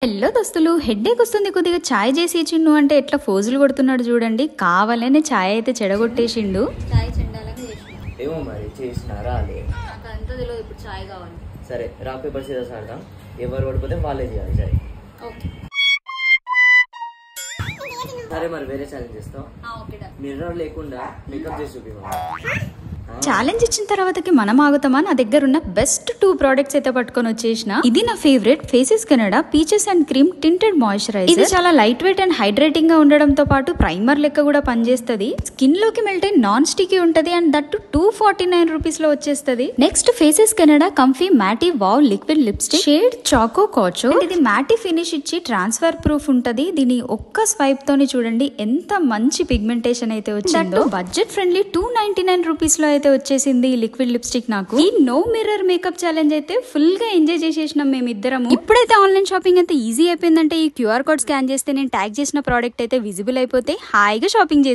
Hello దోస్తులు, headache వస్తుంది, కొద్దిగా ఛాయ్ చేసి ఇచ్చిండు అంటే ఎట్లా ఫోజులు కొడుతున్నాడు చూడండి. కావాలనే ఛాయ్ అయితే చెడగొట్టేసిండు. ఛాయ్ చెండాలని చేసిన ఏమో మరి చేసినారా అదే నాకు అంతా తెలియదు. ఇప్పుడు ఛాయ్ కావాలి. సరే రాక్ పేపర్ సీజర్స్ ఆడదాం. ఎవరు ఓడిపోతే వాళ్ళే చేయాలి ఛాయ్. ఓకే సరే మరి వేరే ఛాలెంజ్ చేస్తాం. Okay done. మిర్రర్ లేకుండా మేకప్ చేసి చూపివ్వాలి. ఛాలెంజ్ ఇచ్చిన తర్వాతకి మనం ఆగుతామా? నా దగ్గర ఉన్న బెస్ట్ 2 ప్రోడక్ట్స్ అయితే పట్టుకొని వచ్చేసిన. ఇది నా favourite faces Canada peaches and cream tinted moisturiser. ఇది చాలా లైట్ వెయిట్ అండ్ హైడ్రేటింగ్ గా ఉండడంతో పాటు ప్రైమర్ లెక్క కూడా పనిచేస్తుంది. స్కిన్ లోకి మెల్ట్ అయి నాన్ స్టికీ ఉంటది అండ్ దట్ 249 రూపీస్ లో వచ్చేస్తుంది. Next faces Canada comfy matte wow liquid lipstick shade చాకో కాచో. ఇది మ్యాటీ ఫినిష్ ఇచ్చి ట్రాన్స్ఫర్ ప్రూఫ్ ఉంటది. దీని ఒక్క స్వైప్ తోని చూడండి ఎంత మంచి పిగ్మెంటేషన్ అయితే వచ్చిందో. బడ్జెట్ ఫ్రెండ్లీ 299 రూపీస్ లో అయితే వచ్చేసింది ఈ లిక్విడ్ లిప్స్టిక్. నాకు ఈ నో మిర్రర్ మేకప్ ఛాలెంజ్ అయితే ఫుల్ గా ఎంజాయ్ చేసేసినాం మేమిద్దరము. ఇప్పుడైతే ఆన్లైన్ షాపింగ్ ఎంత ఈజీ అయిపోయిందంటే ఈ QR కోడ్ స్కాన్ చేస్తే నేను ట్యాగ్ చేసిన ప్రోడక్ట్ అయితే విజిబుల్ అయిపోతే హాయిగా షాపింగ్ చేసి